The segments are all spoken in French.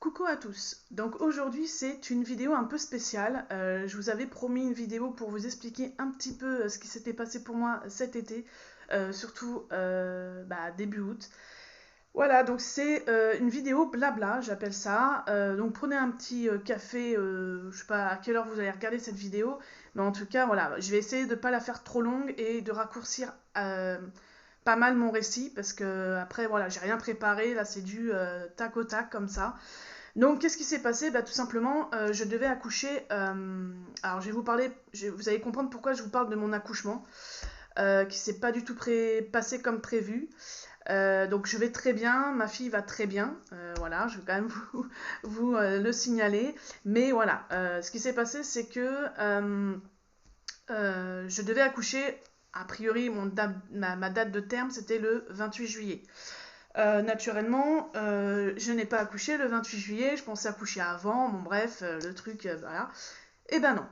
Coucou à tous, donc aujourd'hui c'est une vidéo un peu spéciale. Je vous avais promis une vidéo pour vous expliquer un petit peu ce qui s'était passé pour moi cet été, surtout début août. Voilà, donc c'est une vidéo blabla, j'appelle ça. Donc prenez un petit café, je sais pas à quelle heure vous allez regarder cette vidéo, mais en tout cas voilà, je vais essayer de ne pas la faire trop longue et de raccourcir pas mal mon récit parce que après voilà, j'ai rien préparé, là c'est du tac au tac comme ça. Donc, qu'est-ce qui s'est passé? Tout simplement, je devais accoucher. Alors, je vais vous parler. Vous allez comprendre pourquoi je vous parle de mon accouchement, qui s'est pas du tout passé comme prévu. Donc, je vais très bien. Ma fille va très bien. Voilà, je vais quand même vous le signaler. Mais voilà, ce qui s'est passé, c'est que je devais accoucher. A priori, ma date de terme, c'était le 28 juillet. Naturellement, je n'ai pas accouché le 28 juillet, je pensais accoucher avant, bon bref, le truc, voilà. Eh ben non.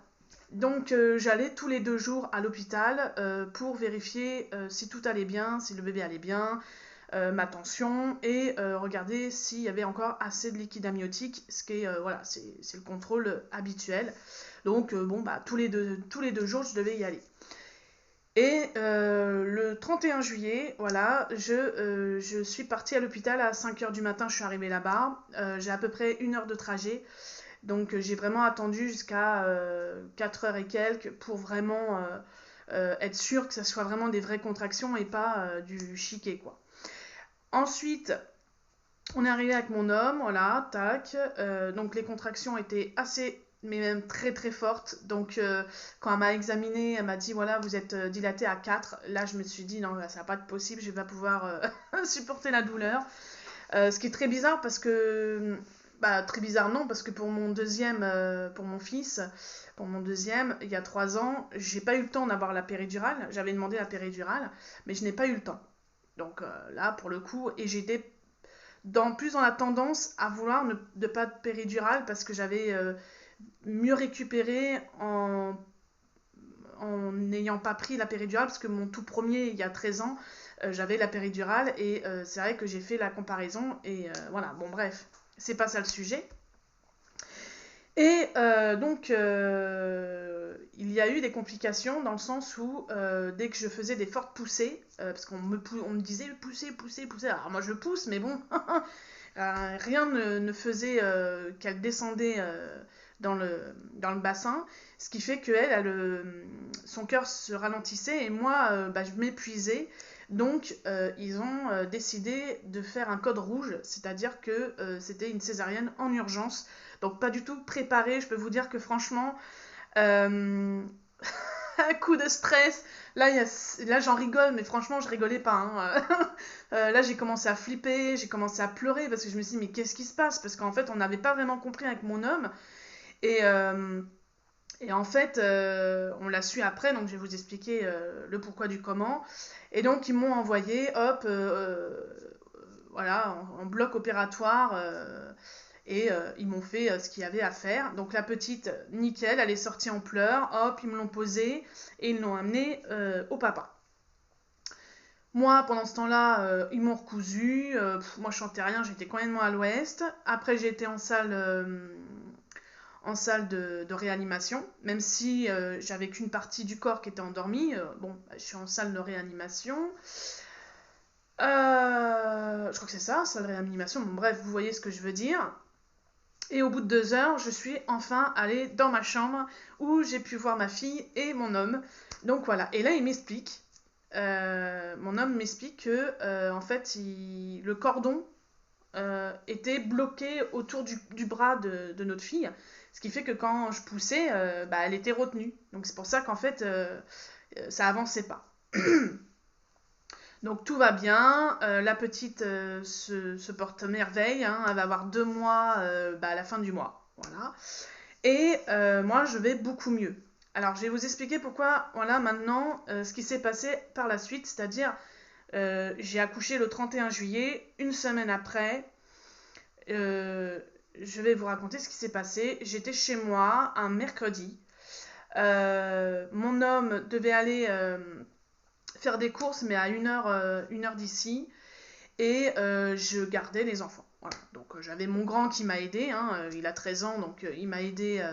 Donc j'allais tous les 2 jours à l'hôpital pour vérifier si tout allait bien, si le bébé allait bien, ma tension, et regarder s'il y avait encore assez de liquide amniotique, ce qui est, voilà, c'est le contrôle habituel. Donc bon, tous les 2 jours, je devais y aller. Et le 31 juillet, voilà, je suis partie à l'hôpital à 5 h du matin, je suis arrivée là-bas. J'ai à peu près 1 heure de trajet. Donc j'ai vraiment attendu jusqu'à 4 heures et quelques pour vraiment être sûre que ça soit vraiment des vraies contractions et pas du chiquet, quoi. Ensuite, on est arrivé avec mon homme, voilà, tac. Donc les contractions étaient assez, mais même très très fortes. Donc quand elle m'a examinée, elle m'a dit voilà, vous êtes dilatée à 4. Là, je me suis dit non, ça va pas être possible, je vais pas pouvoir supporter la douleur. Ce qui est très bizarre parce que. Très bizarre non, parce que pour mon deuxième, pour mon fils, pour mon deuxième, il y a 3 ans, j'ai pas eu le temps d'avoir la péridurale. J'avais demandé la péridurale, mais je n'ai pas eu le temps. Donc là, pour le coup, et j'étais plus dans la tendance à vouloir ne pas de péridurale parce que j'avais mieux récupéré en n'ayant pas pris la péridurale parce que mon tout premier, il y a 13 ans, j'avais la péridurale et c'est vrai que j'ai fait la comparaison et voilà, bon bref, c'est pas ça le sujet. Et donc, il y a eu des complications dans le sens où dès que je faisais des fortes poussées, parce on me disait pousser, pousser, pousser, alors moi je pousse, mais bon, rien ne faisait qu'elle descendait dans le bassin, ce qui fait que son cœur se ralentissait et moi, je m'épuisais. Donc, ils ont décidé de faire un code rouge, c'est-à-dire que c'était une césarienne en urgence, donc pas du tout préparée. Je peux vous dire que franchement, euh, un coup de stress. Là, j'en rigole, mais franchement, je rigolais pas, hein. Là, j'ai commencé à flipper, j'ai commencé à pleurer parce que je me suis dit, mais qu'est-ce qui se passe? Parce qu'en fait, on n'avait pas vraiment compris avec mon homme. Et, euh, et en fait, on l'a su après, donc je vais vous expliquer le pourquoi du comment. Et donc, ils m'ont envoyé, hop, voilà, en bloc opératoire. Et ils m'ont fait ce qu'il y avait à faire. Donc la petite, nickel, elle est sortie en pleurs. Hop, ils me l'ont posée et ils l'ont amenée au papa. Moi, pendant ce temps-là, ils m'ont recousu. Moi, je chantais rien, j'étais complètement à l'ouest. Après, j'ai été en salle de réanimation, même si j'avais qu'une partie du corps qui était endormie. Bon, je suis en salle de réanimation. Je crois que c'est ça, salle de réanimation. Bon, bref, vous voyez ce que je veux dire. Et au bout de 2 heures, je suis enfin allée dans ma chambre où j'ai pu voir ma fille et mon homme. Donc voilà. Et là, il m'explique, mon homme m'explique que en fait, le cordon était bloqué autour du bras de notre fille, ce qui fait que quand je poussais, elle était retenue. Donc c'est pour ça qu'en fait, ça avançait pas. Donc tout va bien, la petite se porte merveille, hein, elle va avoir 2 mois à la fin du mois, voilà. Et moi je vais beaucoup mieux. Alors je vais vous expliquer pourquoi, voilà, maintenant, ce qui s'est passé par la suite, c'est-à-dire j'ai accouché le 31 juillet, une semaine après, euh, je vais vous raconter ce qui s'est passé. J'étais chez moi un mercredi, mon homme devait aller faire des courses, mais à 1 heure d'ici, et je gardais les enfants. Voilà. Donc j'avais mon grand qui m'a aidé, hein, il a 13 ans, donc il m'a aidé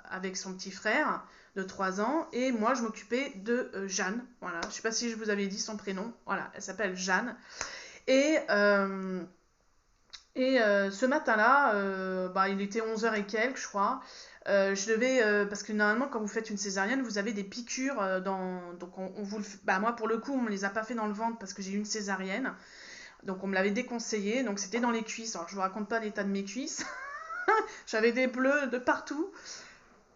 avec son petit frère de 3 ans, et moi je m'occupais de Jeanne, voilà, je sais pas si je vous avais dit son prénom, voilà, elle s'appelle Jeanne, et, ce matin-là, il était 11h et quelques, je crois, je devais, parce que normalement quand vous faites une césarienne, vous avez des piqûres donc on vous moi pour le coup on me les a pas fait dans le ventre parce que j'ai eu une césarienne, donc on me l'avait déconseillé, donc c'était dans les cuisses. Alors je vous raconte pas l'état de mes cuisses. J'avais des bleus de partout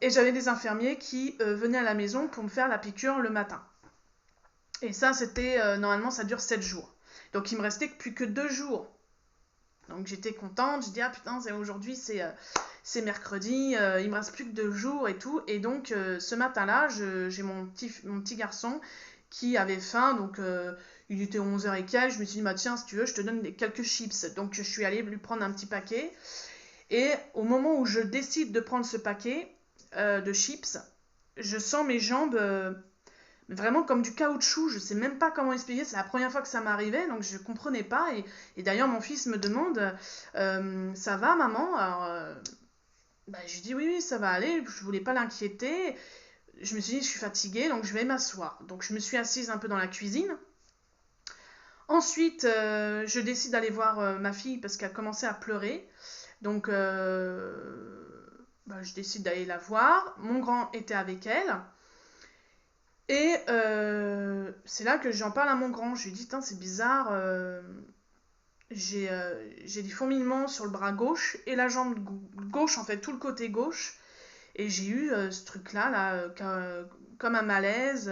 et j'avais des infirmiers qui venaient à la maison pour me faire la piqûre le matin. Et ça c'était normalement ça dure 7 jours. Donc il me restait plus que 2 jours. Donc j'étais contente, je dis ah putain aujourd'hui c'est mercredi, il me reste plus que 2 jours et tout. Et donc ce matin-là, j'ai mon petit garçon qui avait faim, donc il était 11h et quelques, je me suis dit bah tiens si tu veux je te donne quelques chips. Donc je suis allée lui prendre un petit paquet. Et au moment où je décide de prendre ce paquet de chips, je sens mes jambes vraiment comme du caoutchouc, je sais même pas comment expliquer, c'est la première fois que ça m'arrivait, donc je comprenais pas, et d'ailleurs mon fils me demande ça va maman? Alors je dis oui ça va aller, je voulais pas l'inquiéter, je me suis dit je suis fatiguée donc je vais m'asseoir, donc je me suis assise un peu dans la cuisine. Ensuite je décide d'aller voir ma fille parce qu'elle commençait à pleurer, donc je décide d'aller la voir, mon grand était avec elle. Et c'est là que j'en parle à mon grand. Je lui dis, c'est bizarre, j'ai des fourmillements sur le bras gauche et la jambe gauche, en fait, tout le côté gauche. Et j'ai eu ce truc-là, comme un malaise.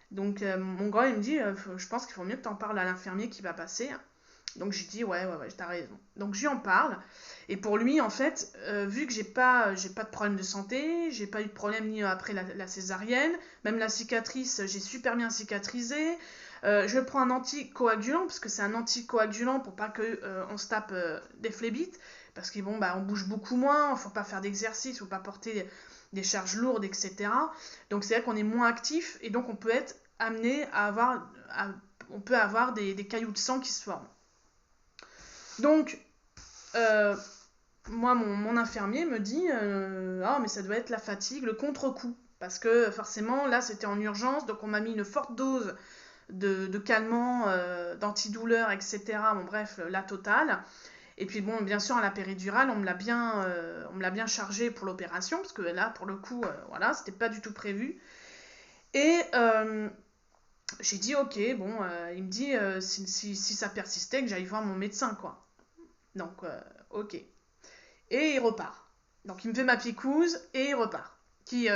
Donc mon grand, il me dit, je pense qu'il faut mieux que tu en parles à l'infirmier qui va passer. Donc j'ai dit, ouais, t'as raison. Donc je lui en parle. Et pour lui, en fait, vu que j'ai pas de problème de santé, j'ai pas eu de problème ni après la césarienne, même la cicatrice, j'ai super bien cicatrisé. Je prends un anticoagulant, parce que c'est un anticoagulant pour pas que on se tape des phlébites, parce que on bouge beaucoup moins, faut pas faire d'exercice, faut pas porter des charges lourdes, etc. Donc c'est vrai qu'on est moins actif, et donc on peut être amené on peut avoir des cailloux de sang qui se forment. Donc, moi, mon infirmier me dit mais ça doit être la fatigue, le contre-coup. Parce que forcément, là, c'était en urgence, donc on m'a mis une forte dose de calmants, d'antidouleurs, etc. Bon, bref, la totale. Et puis, bon, bien sûr, à la péridurale, on me l'a bien chargé pour l'opération, parce que là, pour le coup, voilà, c'était pas du tout prévu. Et j'ai dit, ok, bon, il me dit, si ça persistait, que j'aille voir mon médecin, quoi. Donc, ok. Et il repart. Donc, il me fait ma picouse et il repart.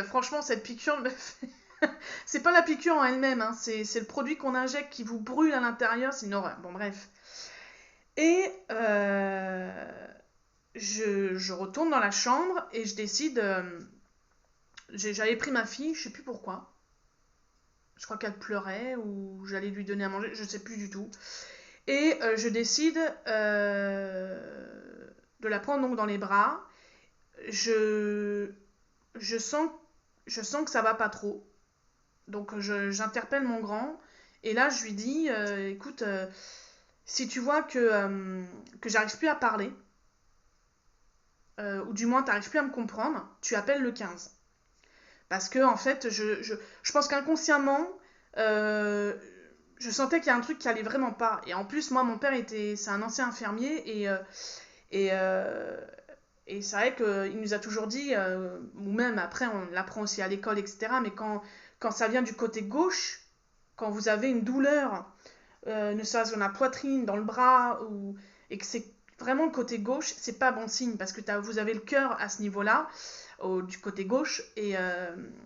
Franchement, cette piqûre me fait... c'est pas la piqûre en elle-même, hein, c'est le produit qu'on injecte qui vous brûle à l'intérieur, c'est une horreur. Bon, bref. Et je retourne dans la chambre et je décide... j'avais pris ma fille, je sais plus pourquoi. Je crois qu'elle pleurait ou j'allais lui donner à manger, je sais plus du tout. Et je décide de la prendre donc dans les bras. Je sens que ça va pas trop. Donc j'interpelle mon grand. Et là, je lui dis, écoute, si tu vois que j'arrive plus à parler, ou du moins t'arrives plus à me comprendre, tu appelles le 15. Parce que, en fait, je pense qu'inconsciemment, je sentais qu'il y a un truc qui allait vraiment pas. Et en plus, moi, mon père c'est un ancien infirmier et c'est vrai qu'il nous a toujours dit, ou même après on l'apprend aussi à l'école, etc. Mais quand ça vient du côté gauche, quand vous avez une douleur, ne serait-ce que dans la poitrine, dans le bras, et que c'est vraiment le côté gauche, c'est pas bon signe parce que vous avez le cœur à ce niveau-là, du côté gauche, et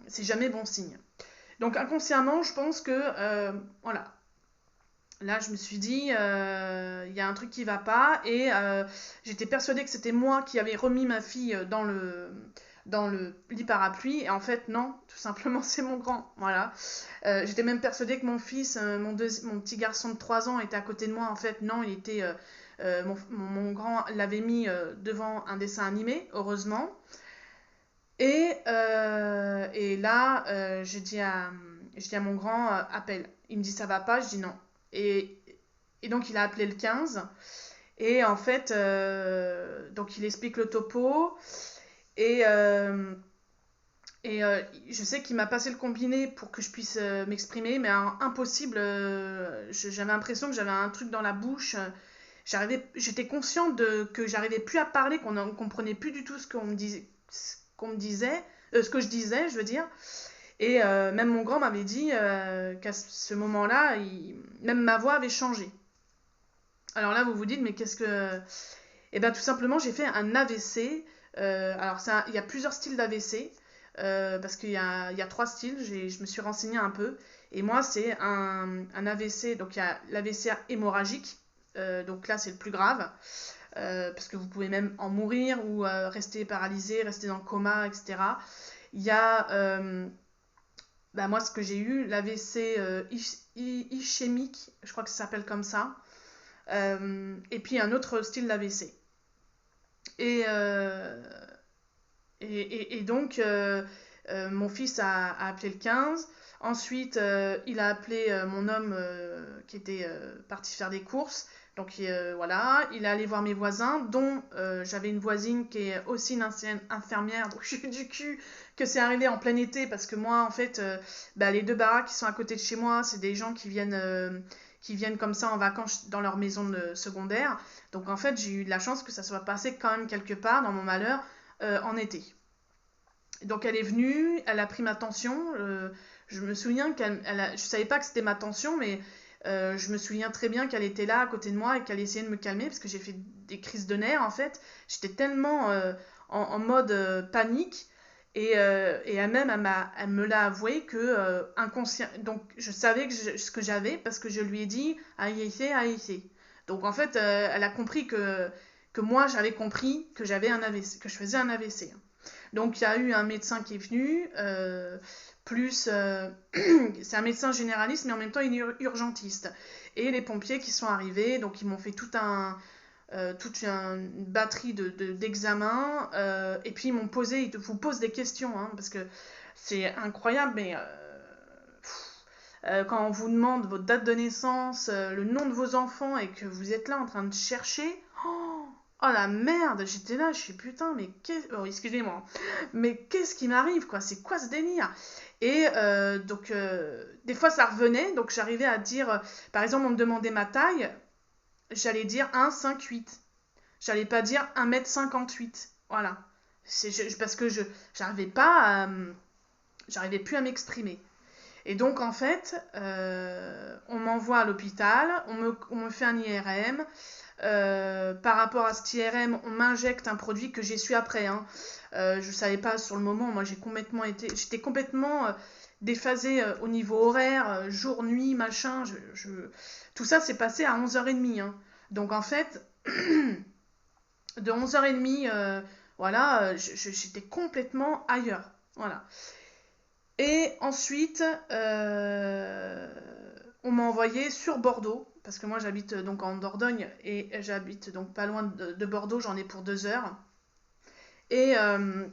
c'est jamais bon signe. Donc inconsciemment, je pense que, voilà, là je me suis dit, y a un truc qui va pas, et j'étais persuadée que c'était moi qui avais remis ma fille dans le lit parapluie, et en fait non, tout simplement c'est mon grand, voilà. J'étais même persuadée que mon fils, mon petit garçon de 3 ans était à côté de moi, en fait non, il était, mon grand l'avait mis devant un dessin animé, heureusement. Et là, je dis à mon grand, appelle. Il me dit ça va pas, je dis non. Et donc il a appelé le 15. Et en fait, donc il explique le topo. Et, euh, et je sais qu'il m'a passé le combiné pour que je puisse m'exprimer, mais impossible. J'avais l'impression que j'avais un truc dans la bouche. J'étais consciente que j'arrivais plus à parler, qu'on ne comprenait plus du tout ce que je disais, je veux dire. Et même mon grand m'avait dit qu'à ce moment-là, même ma voix avait changé. Alors là, vous vous dites, mais qu'est-ce que... Eh bien, tout simplement, j'ai fait un AVC. Alors, il y a plusieurs styles d'AVC, parce qu'il y a 3 styles, je me suis renseignée un peu. Et moi, c'est un AVC, donc il y a l'AVC hémorragique, donc là, c'est le plus grave, parce que vous pouvez même en mourir ou rester paralysé, rester dans le coma, etc. Il y a, bah, moi, ce que j'ai eu, l'AVC ischémique, je crois que ça s'appelle comme ça. Et puis un autre style d'AVC. Et, euh, et donc, mon fils a appelé le 15. Ensuite, il a appelé mon homme qui était parti faire des courses. Donc voilà, il est allé voir mes voisins, dont j'avais une voisine qui est aussi une ancienne infirmière. Donc j'ai eu du cul que c'est arrivé en plein été parce que moi, en fait, bah, les 2 baraques qui sont à côté de chez moi, c'est des gens qui viennent comme ça en vacances dans leur maison secondaire. Donc en fait, j'ai eu de la chance que ça soit passé quand même quelque part dans mon malheur en été. Donc elle est venue, elle a pris ma tension. Je me souviens je savais pas que c'était ma tension, mais je me souviens très bien qu'elle était là à côté de moi et qu'elle essayait de me calmer parce que j'ai fait des crises de nerfs en fait. J'étais tellement en mode panique et elle-même elle me l'a avoué que inconscient. Donc je savais ce que j'avais parce que je lui ai dit aïe. Donc en fait elle a compris que moi j'avais compris que j'avais un AVC, que je faisais un AVC. Donc il y a eu un médecin qui est venu, plus c'est un médecin généraliste, mais en même temps il est urgentiste. Et les pompiers qui sont arrivés, donc ils m'ont fait toute une batterie d'examens, et puis ils vous posent des questions, hein, parce que c'est incroyable, mais quand on vous demande votre date de naissance, le nom de vos enfants, et que vous êtes là en train de chercher, oh la merde, j'étais là, je suis putain, mais oh, excusez-moi, mais qu'est-ce qui m'arrive, quoi, c'est quoi ce délire? Et donc, des fois ça revenait, donc j'arrivais à dire, par exemple, on me demandait ma taille, j'allais dire 1,58. J'allais pas dire 1,58 m. Voilà. Parce que j'arrivais plus à m'exprimer. Et donc, en fait, on m'envoie à l'hôpital, on me fait un IRM. Par rapport à cet IRM, on m'injecte un produit que j'ai su après. Hein. Je savais pas sur le moment. Moi, j'étais complètement déphasée au niveau horaire, jour, nuit, machin. Tout ça s'est passé à 11h30. Hein. Donc, en fait, de 11h30, voilà, j'étais complètement ailleurs. Voilà. Et ensuite, on m'a envoyé sur Bordeaux, parce que moi j'habite donc en Dordogne et j'habite donc pas loin de Bordeaux, j'en ai pour 2 heures. Et, euh,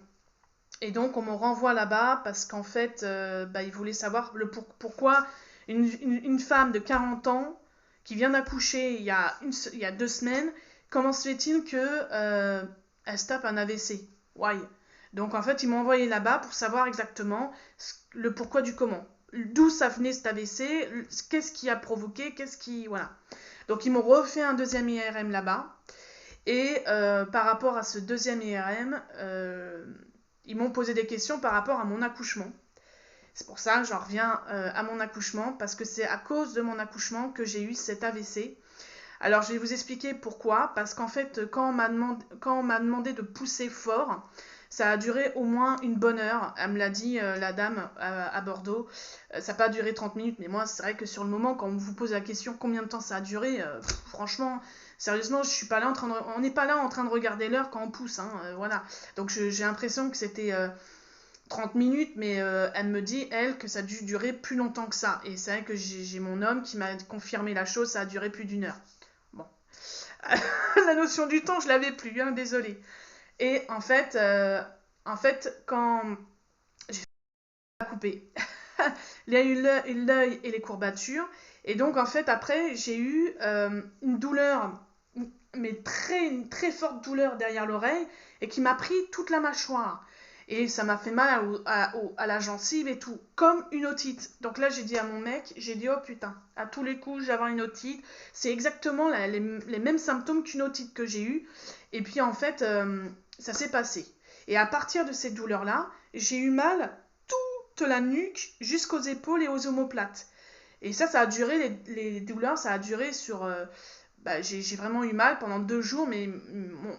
et donc on me renvoie là-bas parce qu'en fait, bah, ils voulaient savoir pourquoi une femme de 40 ans qui vient d'accoucher il y a 2 semaines, comment se fait-il que elle se tape un AVC? Why? Donc en fait, ils m'ont envoyé là-bas pour savoir exactement le pourquoi du comment. D'où ça venait cet AVC, qu'est-ce qui a provoqué, Voilà. Donc ils m'ont refait un deuxième IRM là-bas. Et par rapport à ce deuxième IRM, ils m'ont posé des questions par rapport à mon accouchement. C'est pour ça que j'en reviens à mon accouchement, parce que c'est à cause de mon accouchement que j'ai eu cet AVC. Alors je vais vous expliquer pourquoi, parce qu'en fait quand on m'a demandé de pousser fort, ça a duré au moins une bonne heure. Elle me l'a dit, la dame à Bordeaux. Ça n'a pas duré 30 minutes, mais moi, c'est vrai que sur le moment, quand on vous pose la question combien de temps ça a duré, franchement, sérieusement, je suis pas là on n'est pas là en train de regarder l'heure quand on pousse. Hein, voilà. Donc j'ai l'impression que c'était 30 minutes, mais elle me dit, elle, que ça a dû durer plus longtemps que ça. Et c'est vrai que j'ai mon homme qui m'a confirmé la chose, ça a duré plus d'1 heure. Bon. La notion du temps, je l'avais plus, hein, désolée. Et en fait, quand j'ai coupé, il y a eu l'œil et les courbatures. Et donc, en fait, après, j'ai eu une douleur, une très forte douleur derrière l'oreille et qui m'a pris toute la mâchoire. Et ça m'a fait mal à la gencive et tout, comme une otite. Donc là, j'ai dit à mon mec, j'ai dit, oh putain, à tous les coups, j'avais une otite. C'est exactement les mêmes symptômes qu'une otite que j'ai eue. Et puis en fait, ça s'est passé. Et à partir de cette douleur-là, j'ai eu mal toute la nuque jusqu'aux épaules et aux omoplates. Et ça a duré, les douleurs, ça a duré sur... j'ai vraiment eu mal pendant 2 jours, mais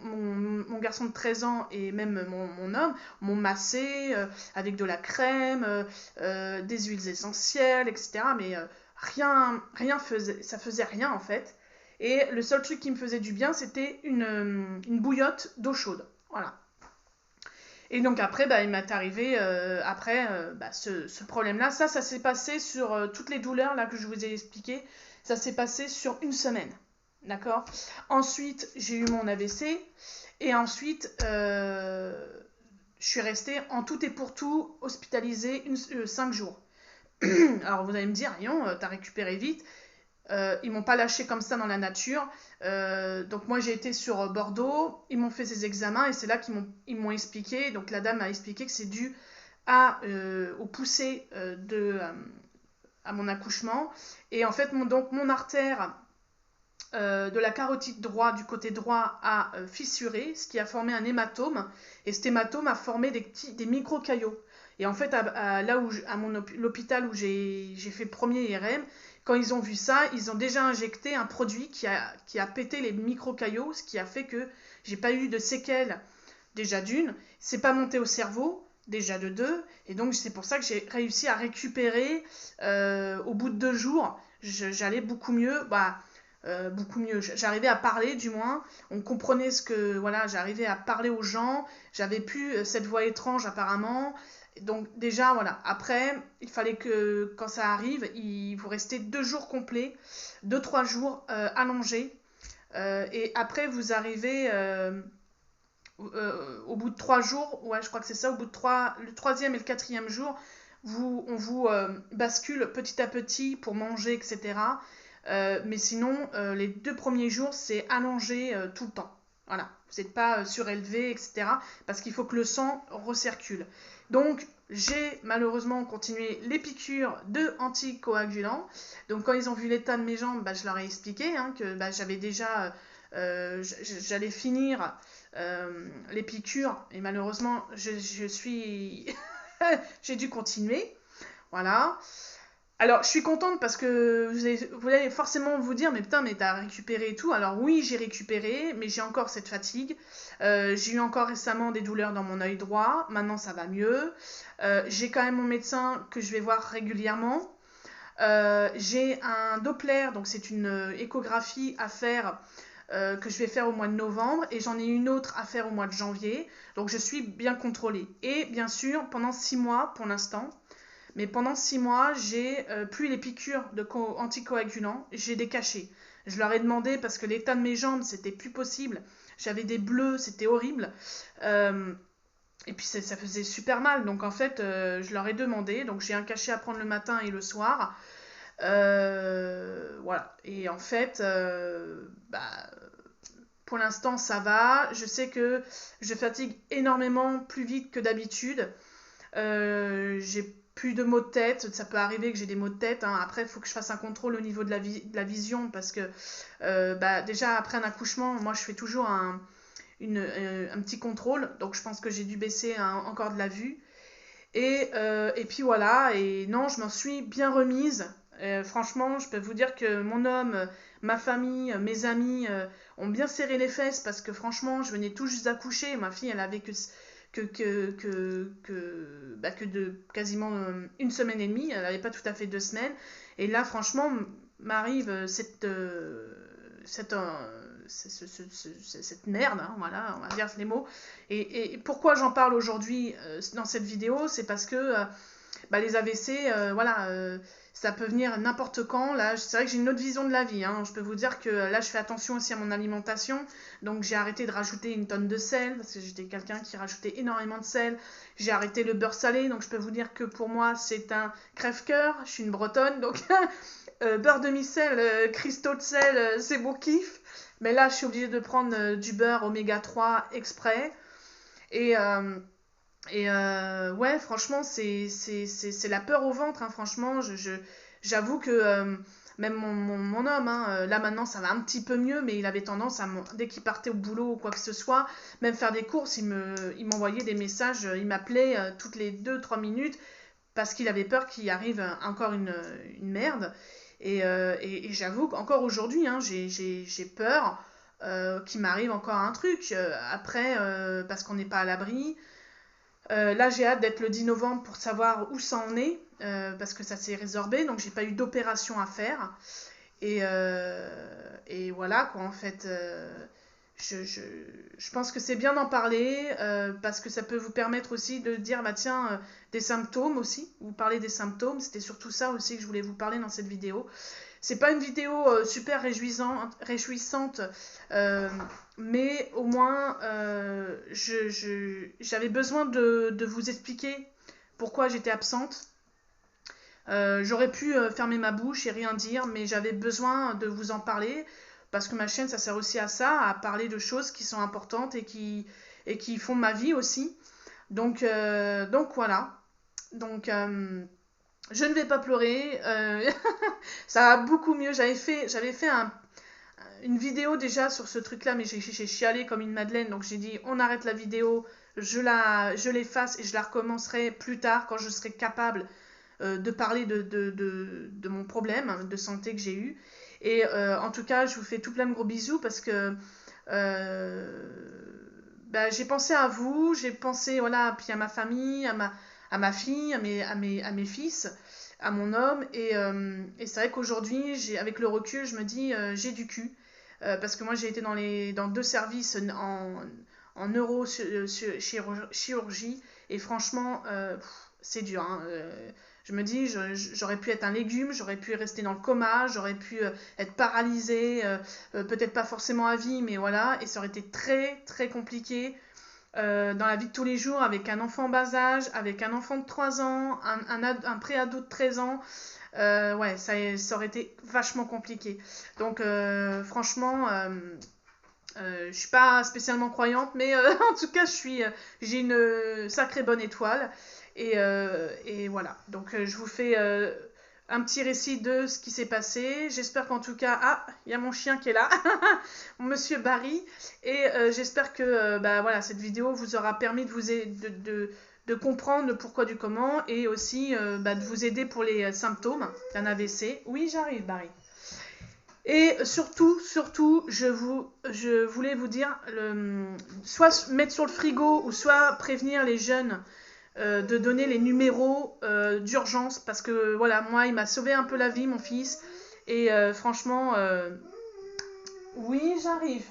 mon garçon de 13 ans et même mon homme m'ont massé avec de la crème, des huiles essentielles, etc. Mais ça faisait rien en fait. Et le seul truc qui me faisait du bien, c'était une bouillotte d'eau chaude. Voilà. Et donc après, il m'est arrivé ce problème-là. Ça s'est passé sur toutes les douleurs là que je vous ai expliquées. Ça s'est passé sur une semaine. D'accord. Ensuite, j'ai eu mon AVC. Et ensuite, je suis restée en tout et pour tout hospitalisée 5 jours. Alors vous allez me dire, Rion, t'as récupéré vite. Ils m'ont pas lâché comme ça dans la nature. Donc moi j'ai été sur Bordeaux, ils m'ont fait ces examens et c'est là qu'ils m'ont expliqué. Donc la dame m'a expliqué que c'est dû au poussé à mon accouchement. Et en fait mon artère de la carotide droite du côté droit a fissuré, ce qui a formé un hématome. Et cet hématome a formé des micro-caillots. Et en fait, l'hôpital où j'ai fait le premier IRM, quand ils ont vu ça, ils ont déjà injecté un produit qui a pété les micro-caillots, ce qui a fait que j'ai pas eu de séquelles, déjà d'une. C'est pas monté au cerveau, déjà de 2. Et donc, c'est pour ça que j'ai réussi à récupérer au bout de 2 jours. J'allais beaucoup mieux. Beaucoup mieux. J'arrivais à parler, du moins. On comprenait j'arrivais à parler aux gens. J'avais plus cette voix étrange, apparemment. Donc déjà, voilà. Après, il fallait que, quand ça arrive, vous restez 2 jours complets, 2-3 jours allongés. Et après, vous arrivez au bout de 3 jours, ouais, je crois que c'est ça, au bout de le 3e et le 4e jour, on vous bascule petit à petit pour manger, etc. Mais sinon, les 2 premiers jours, c'est allongé tout le temps. Voilà, vous n'êtes pas surélevé, etc. Parce qu'il faut que le sang recircule. Donc, j'ai malheureusement continué les piqûres de anticoagulants. Donc, quand ils ont vu l'état de mes jambes, je leur ai expliqué que j'avais déjà... j'allais finir les piqûres. Et malheureusement, je suis... j'ai dû continuer. Voilà. Alors, je suis contente parce que vous allez forcément vous dire, mais putain, mais t'as récupéré et tout. Alors oui, j'ai récupéré, mais j'ai encore cette fatigue. J'ai eu encore récemment des douleurs dans mon œil droit. Maintenant, ça va mieux. J'ai quand même mon médecin que je vais voir régulièrement. J'ai un Doppler, donc c'est une échographie à faire que je vais faire au mois de novembre. Et j'en ai une autre à faire au mois de janvier. Donc, je suis bien contrôlée. Et bien sûr, pendant 6 mois pour l'instant, mais pendant 6 mois, j'ai plus les piqûres anticoagulants, j'ai des cachets. Je leur ai demandé parce que l'état de mes jambes, c'était plus possible. J'avais des bleus, c'était horrible. Et puis ça faisait super mal. Donc en fait, je leur ai demandé. Donc j'ai un cachet à prendre le matin et le soir. Voilà. Et en fait, pour l'instant, ça va. Je sais que je fatigue énormément plus vite que d'habitude. J'ai plus de maux de tête, ça peut arriver que j'ai des maux de tête. Après, il faut que je fasse un contrôle au niveau de la vision parce que déjà après un accouchement, moi je fais toujours un petit contrôle, donc je pense que j'ai dû baisser encore de la vue. Et puis voilà, et non, je m'en suis bien remise. Franchement, je peux vous dire que mon homme, ma famille, mes amis ont bien serré les fesses parce que franchement, je venais tout juste d'accoucher. Ma fille, elle avait que de quasiment 1 semaine et demie, elle n'avait pas tout à fait 2 semaines. Et là, franchement, m'arrive cette merde, voilà, on va dire les mots. Et pourquoi j'en parle aujourd'hui dans cette vidéo, c'est parce que les AVC, ça peut venir n'importe quand. Là, c'est vrai que j'ai une autre vision de la vie. Je peux vous dire que là, je fais attention aussi à mon alimentation. Donc, j'ai arrêté de rajouter 1 tonne de sel parce que j'étais quelqu'un qui rajoutait énormément de sel. J'ai arrêté le beurre salé. Donc, je peux vous dire que pour moi, c'est un crève-cœur. Je suis une Bretonne. Donc, beurre demi-sel, cristaux de sel, c'est mon kiff. Mais là, je suis obligée de prendre du beurre oméga 3 exprès. Et, ouais, franchement, c'est la peur au ventre, hein, franchement. J'avoue que même mon homme, hein, là maintenant, ça va un petit peu mieux, mais il avait tendance dès qu'il partait au boulot ou quoi que ce soit, même faire des courses, il m'envoyait des messages, il m'appelait toutes les 2-3 minutes parce qu'il avait peur qu'il arrive encore une merde. Et j'avoue qu'encore aujourd'hui, hein, j'ai peur qu'il m'arrive encore un truc. Après, parce qu'on n'est pas à l'abri. Là, j'ai hâte d'être le 10 novembre pour savoir où ça en est, parce que ça s'est résorbé, donc j'ai pas eu d'opération à faire. Et voilà, quoi, en fait. Je pense que c'est bien d'en parler, parce que ça peut vous permettre aussi de dire, bah tiens, des symptômes aussi. Vous parlez des symptômes, c'était surtout ça aussi que je voulais vous parler dans cette vidéo. C'est pas une vidéo super réjouissante, mais au moins j'avais besoin de vous expliquer pourquoi j'étais absente. J'aurais pu fermer ma bouche et rien dire, mais j'avais besoin de vous en parler parce que ma chaîne, ça sert aussi à ça, à parler de choses qui sont importantes et qui font ma vie aussi. Donc voilà. Donc je ne vais pas pleurer. Ça va beaucoup mieux. J'avais fait une vidéo déjà sur ce truc-là, mais j'ai chialé comme une madeleine. Donc j'ai dit, on arrête la vidéo, je l'efface et je la recommencerai plus tard quand je serai capable de parler de mon problème de santé que j'ai eu. Et en tout cas, je vous fais tout plein de gros bisous parce que bah, j'ai pensé à vous, j'ai pensé voilà, puis à ma famille, à ma fille, à mes fils, à mon homme. Et c'est vrai qu'aujourd'hui, avec le recul, je me dis, j'ai du cul. Parce que moi, j'ai été dans 2 services en neurochirurgie. Et franchement, c'est dur. Hein. Je me dis, j'aurais pu être un légume, j'aurais pu rester dans le coma, j'aurais pu être paralysée, peut-être pas forcément à vie, mais voilà. Et ça aurait été très, très compliqué dans la vie de tous les jours, avec un enfant en bas âge, avec un enfant de 3 ans, un pré-ado de 13 ans. Ouais, ça aurait été vachement compliqué. Donc, franchement, je suis pas spécialement croyante, mais en tout cas, j'ai une sacrée bonne étoile. Et voilà. Donc, je vous fais un petit récit de ce qui s'est passé. J'espère qu'en tout cas... Ah, il y a mon chien qui est là, Monsieur Barry. Et j'espère que bah, voilà, cette vidéo vous aura permis de comprendre le pourquoi du comment et aussi bah, de vous aider pour les symptômes d'un AVC. Oui, j'arrive, Barry. Et surtout, je voulais vous dire, soit mettre sur le frigo ou soit prévenir les jeunes de donner les numéros d'urgence parce que voilà, moi, il m'a sauvé un peu la vie, mon fils. Et franchement, oui, j'arrive.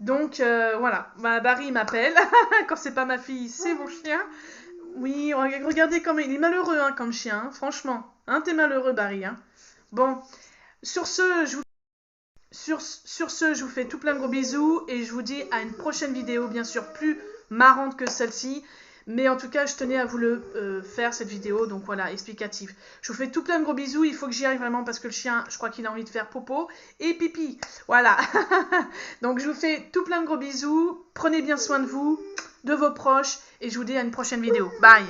Donc voilà, bah, Barry m'appelle. Quand c'est pas ma fille, c'est mon chien. Oui, regardez comme il est malheureux hein, comme chien, hein, franchement. Hein, t'es malheureux, Barry. Hein. Bon, sur ce, je vous fais tout plein de gros bisous et je vous dis à une prochaine vidéo, bien sûr plus marrante que celle-ci. Mais en tout cas, je tenais à vous le faire, cette vidéo, donc voilà, explicative. Je vous fais tout plein de gros bisous, il faut que j'y arrive vraiment parce que le chien, je crois qu'il a envie de faire popo et pipi. Voilà. Donc je vous fais tout plein de gros bisous, prenez bien soin de vous, de vos proches, et je vous dis à une prochaine vidéo. Bye.